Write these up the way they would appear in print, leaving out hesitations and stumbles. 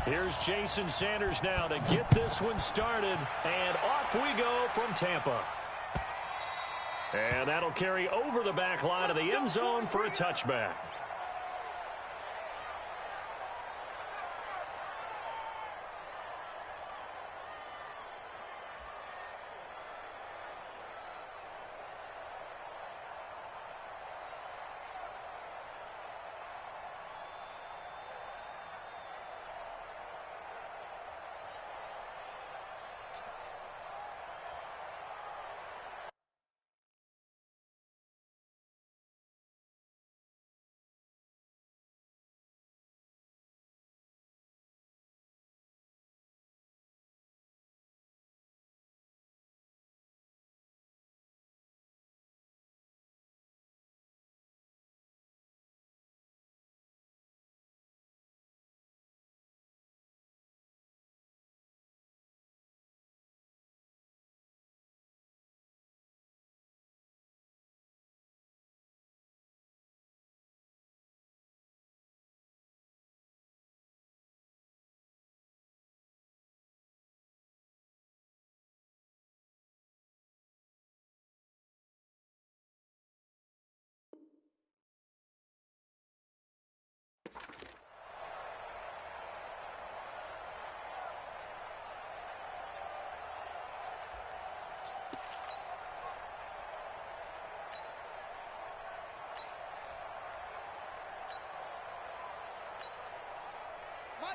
Here's Jason Sanders now to get this one started. And off we go from Tampa. And that'll carry over the back line of the end zone for a touchback.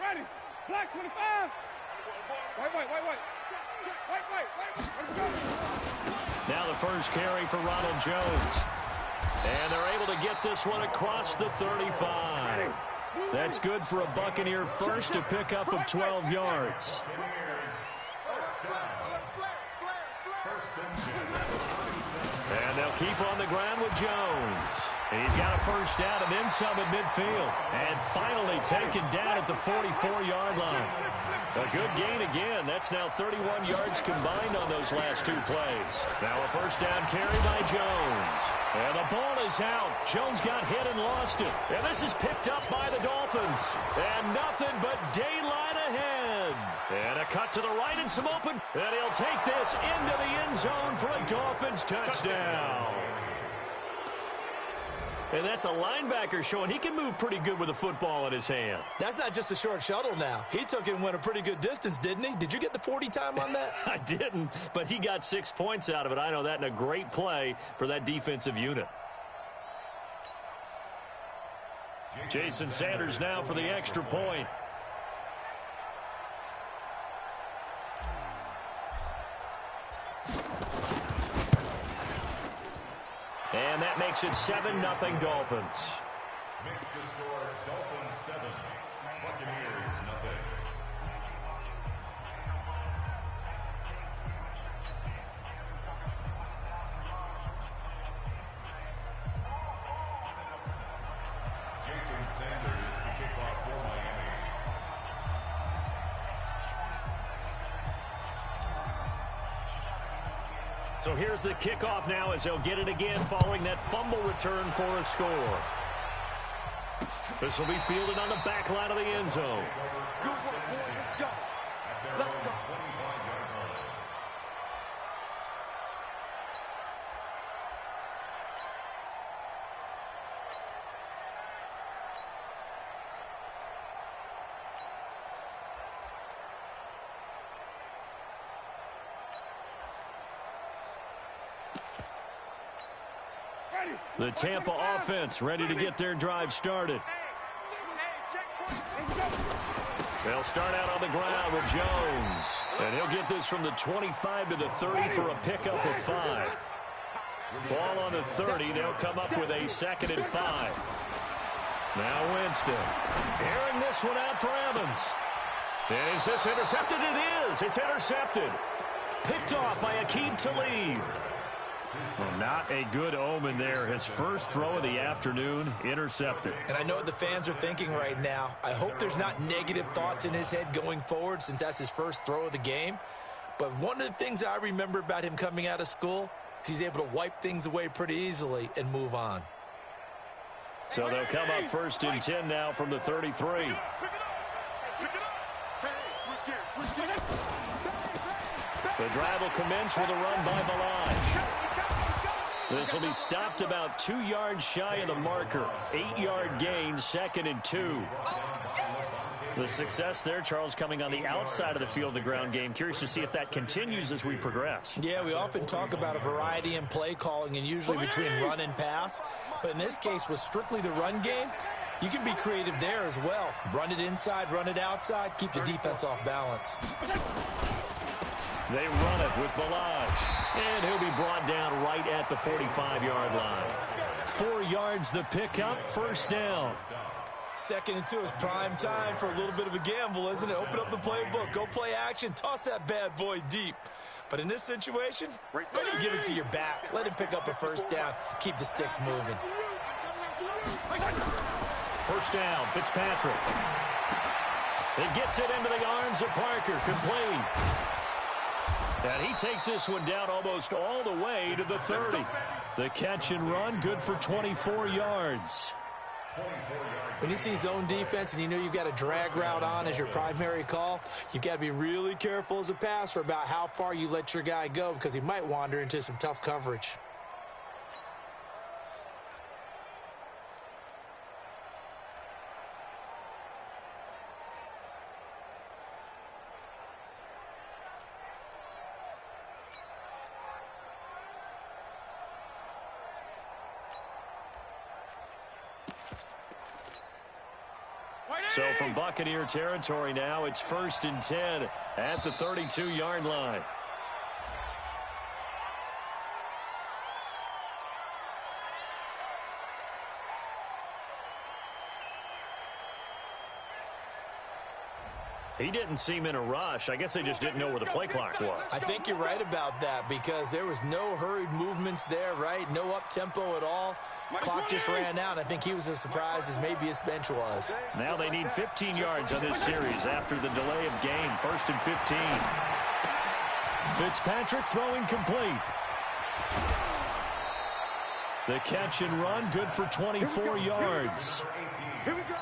Ready. Black 25. Wait. Now the first carry for Ronald Jones. And they're able to get this one across the 35. That's good for a Buccaneer first to pick up of 12 yards. And they'll keep on the ground with Jones. He's got a first down and then some at midfield. And finally taken down at the 44-yard line. A good gain again. That's now 31 yards combined on those last two plays. Now a first down carry by Jones. And the ball is out. Jones got hit and lost it. And this is picked up by the Dolphins. And nothing but daylight ahead. And a cut to the right and some open. And he'll take this into the end zone for a Dolphins touchdown. And that's a linebacker showing he can move pretty good with a football in his hand. That's not just a short shuttle now. He took it and went a pretty good distance, didn't he? Did you get the 40 time on that? I didn't, but he got 6 points out of it. I know that, and a great play for that defensive unit. Jason Sanders now for the extra point. And that makes it 7-0 Dolphins. Makes the score Dolphins 7, Buccaneers nothing. Jason Sanders to kick off for Miami. So here's the kickoff now as they'll get it again following that fumble return for a score. This will be fielded on the back line of the end zone. The Tampa offense ready to get their drive started. They'll start out on the ground with Jones. And he'll get this from the 25 to the 30 for a pickup of 5. Ball on the 30. They'll come up with a 2nd and 5. Now Winston. Airing this one out for Evans. And is this intercepted? It is. It's intercepted. Picked off by Aqib Talib. Well, not a good omen there. His first throw of the afternoon, intercepted. And I know what the fans are thinking right now. I hope there's not negative thoughts in his head going forward since that's his first throw of the game. But one of the things I remember about him coming out of school is he's able to wipe things away pretty easily and move on. So they'll come up 1st and 10 now from the 33. The drive will commence with a run by Balaj. This will be stopped about 2 yards shy of the marker. 8-yard gain, 2nd and 2. The success there, Charles, coming on the outside of the field, the ground game. Curious to see if that continues as we progress. Yeah, we often talk about a variety in play calling and usually between run and pass. But in this case, with strictly the run game, you can be creative there as well. Run it inside, run it outside, keep the defense off balance. They run it with Balaj. And he'll be brought down right at the 45-yard line. 4 yards the pickup, 1st down. 2nd and 2 is prime time for a little bit of a gamble, isn't it? Open up the playbook, go play action, toss that bad boy deep. But in this situation, go ahead and give it to your back. Let him pick up a 1st down, keep the sticks moving. 1st down, Fitzpatrick. It gets it into the arms of Parker, complete. And he takes this one down almost all the way to the 30. The catch and run, good for 24 yards. When you see zone defense and you know you've got a drag route on as your primary call, you've got to be really careful as a passer about how far you let your guy go because he might wander into some tough coverage. So from Buccaneer territory now, it's 1st and 10 at the 32-yard line. He didn't seem in a rush. I guess they just didn't know where the play clock was. I think you're right about that because there was no hurried movements there, right? No up-tempo at all. Clock just ran out. I think he was as surprised as maybe his bench was. Now they need 15 yards on this series after the delay of game. 1st and 15. Fitzpatrick throwing complete. The catch and run, good for 24 yards. Here we go.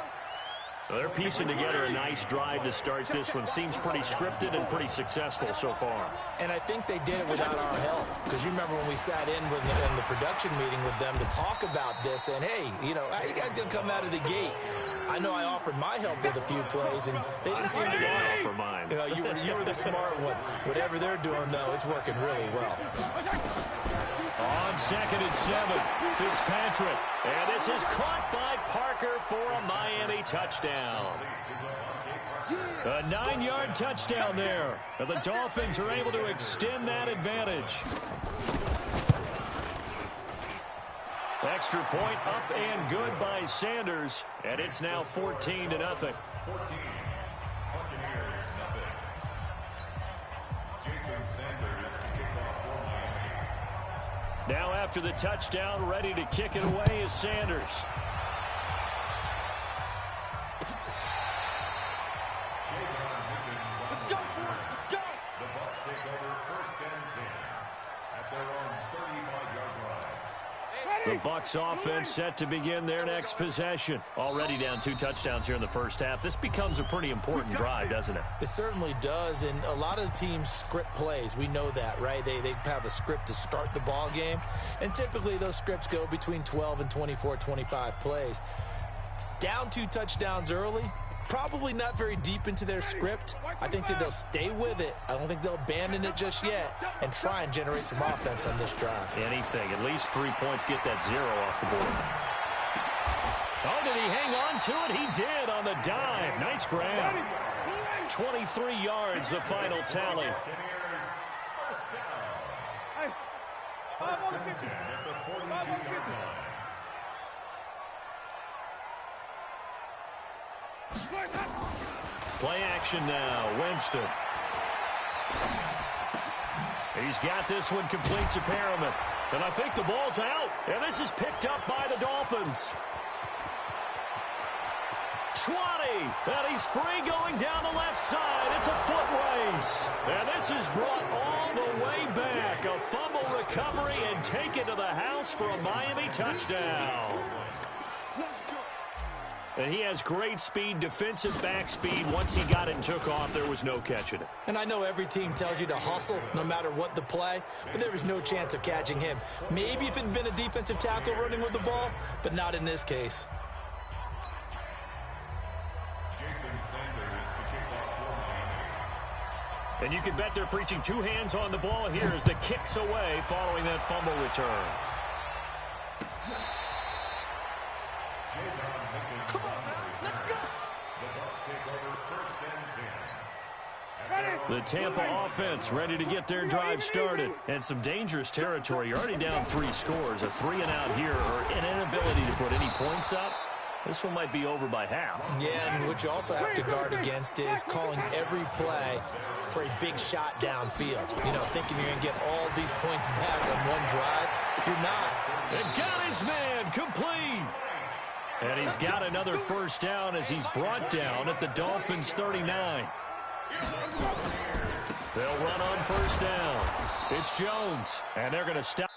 They're piecing together a nice drive to start this one. Seems pretty scripted and pretty successful so far. And I think they did it without our help. Because you remember when we sat in the production meeting with them to talk about this. And, hey, you know, how you guys going to come out of the gate? I know I offered my help with a few plays, and they didn't seem to want to offer mine. You know, you were the smart one. Whatever they're doing, though, it's working really well. On 2nd and 7, Fitzpatrick. And this is caught by Parker for a Miami touchdown. A 9-yard touchdown there. And the Dolphins are able to extend that advantage. Extra point up and good by Sanders. And it's now 14-0. 14. Buccaneers, nothing. Jason Sanders to kick off for Miami. Now after the touchdown, ready to kick it away is Sanders. Let's go, let's go. The Bucs take over 1st and 10 at their own 35-yard line. The Bucs offense set to begin their next possession. Already down 2 touchdowns here in the 1st half. This becomes a pretty important drive, doesn't it? It certainly does, and a lot of the teams script plays. We know that, right? They have a script to start the ball game, and typically those scripts go between 12 and 24, 25 plays. Down 2 touchdowns early, probably not very deep into their script. I think that they'll stay with it. I don't think they'll abandon it just yet and try and generate some offense on this drive. Anything. At least 3 points, get that 0 off the board. Oh, did he hang on to it? He did on the dive. Nice grab. 23 yards, the final tally. Hey, 5 on the 50. 5 on the 50. Play action now. Winston. He's got this one complete to Perriman. And I think the ball's out. And this is picked up by the Dolphins. 20. And he's free going down the left side. It's a foot race. And this is brought all the way back. A fumble recovery and taken to the house for a Miami touchdown. And he has great speed, defensive back speed. Once he got it and took off, there was no catching it. And I know every team tells you to hustle no matter what the play, but there was no chance of catching him. Maybe if it had been a defensive tackle running with the ball, but not in this case. And you can bet they're preaching two hands on the ball here as the kick's away following that fumble return. Come on, man. Let's go. The Tampa offense ready to get their drive started. And some dangerous territory. You're already down 3 scores. A 3-and-out here or an inability to put any points up. This one might be over by half. Yeah, and what you also have to guard against is calling every play for a big shot downfield. You know, thinking you're going to get all these points back on one drive. You're not. And got his man complete. And he's got another first down as he's brought down at the Dolphins' 39. They'll run on first down. It's Jones, and they're going to stop.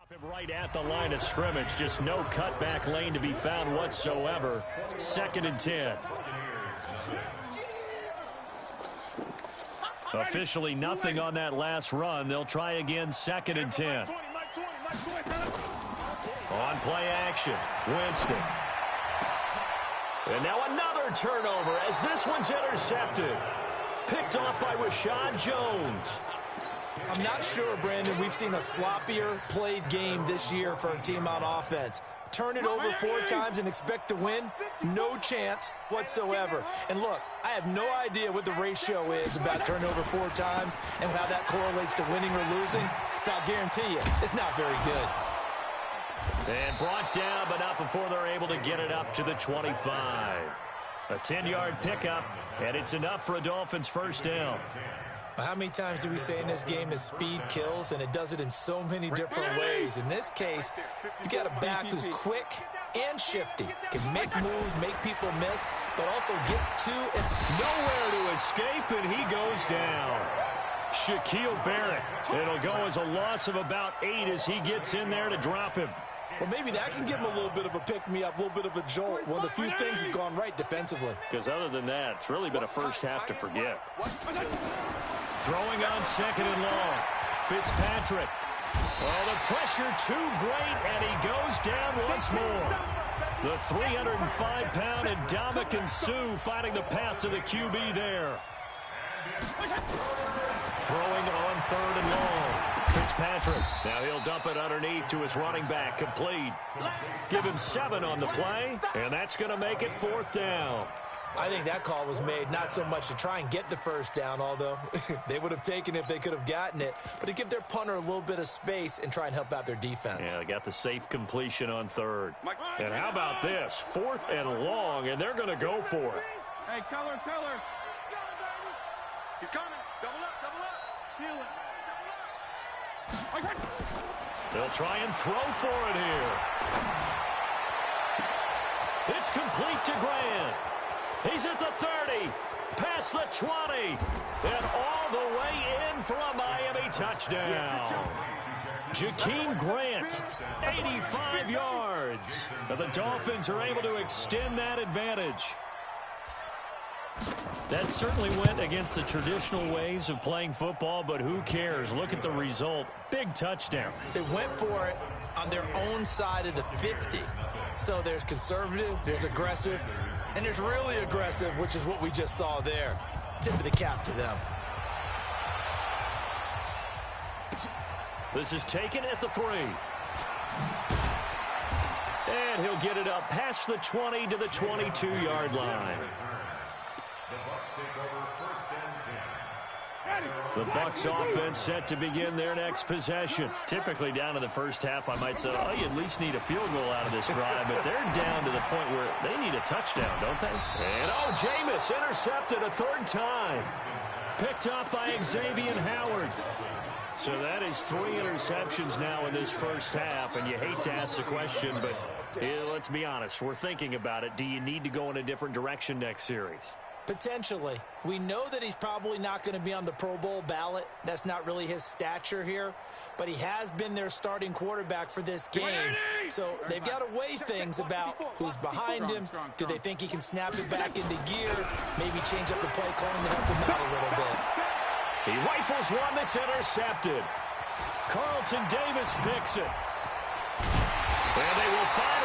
Him right at the line of scrimmage. Just no cutback lane to be found whatsoever. 2nd and 10. Officially nothing on that last run. They'll try again. 2nd and 10. On play action. Winston. And now another turnover as this one's intercepted. Picked off by Rashad Jones. I'm not sure, Brandon, we've seen a sloppier played game this year for a team on offense. Turn it over 4 times and expect to win? No chance whatsoever. And look, I have no idea what the ratio is about turnover 4 times and how that correlates to winning or losing. But I'll guarantee you, it's not very good. And brought down, but not before they're able to get it up to the 25. A 10-yard pickup, and it's enough for a Dolphins first down. How many times do we say in this game that speed kills, and it does it in so many different ways? In this case, you got a back who's quick and shifty, can make moves, make people miss, but also gets to and nowhere to escape, and he goes down. Shaquille Barrett. It'll go as a loss of about 8 as he gets in there to drop him. Well, maybe that can give him a little bit of a pick-me-up, a little bit of a jolt. One of the few things has gone right defensively. Because other than that, it's really been a first half to forget. Throwing on 2nd and long. Fitzpatrick. Oh, the pressure too great, and he goes down once more. The 305-pound Ndamukong Suh fighting the path to the QB there. Throwing on 3rd and long. Fitzpatrick. Now he'll dump it underneath to his running back. Complete. Give him 7 on the play, and that's going to make it 4th down. I think that call was made not so much to try and get the first down, although they would have taken it if they could have gotten it, but to give their punter a little bit of space and try and help out their defense. Yeah, they got the safe completion on 3rd. And how about this? 4th and long, and they're going to go for it. Hey, color. He's coming. Double up. Feel it. They'll try and throw for it here. It's complete to Grant. He's at the 30, past the 20, and all the way in for a Miami touchdown. Jakeem Grant, 85 yards. And the Dolphins are able to extend that advantage. That certainly went against the traditional ways of playing football, but who cares? Look at the result. Big touchdown. They went for it on their own side of the 50. So there's conservative, there's aggressive, and there's really aggressive, which is what we just saw there. Tip of the cap to them. This is taken at the 3. And he'll get it up past the 20 to the 22-yard line. The Bucs offense set to begin their next possession. Typically down in the first half, I might say, oh, you at least need a field goal out of this drive, but they're down to the point where they need a touchdown, don't they? And, oh, Jameis intercepted a third time. Picked up by Xavier Howard. So that is 3 interceptions now in this first half, and you hate to ask the question, but let's be honest. We're thinking about it. Do you need to go in a different direction next series? Potentially. We know that he's probably not going to be on the Pro Bowl ballot. That's not really his stature here. But he has been their starting quarterback for this game. So they've got to weigh things about who's behind him. Do they think he can snap it back into gear? Maybe change up the play calling to help him out a little bit. He rifles one that's intercepted. Carlton Davis picks it. And they will fire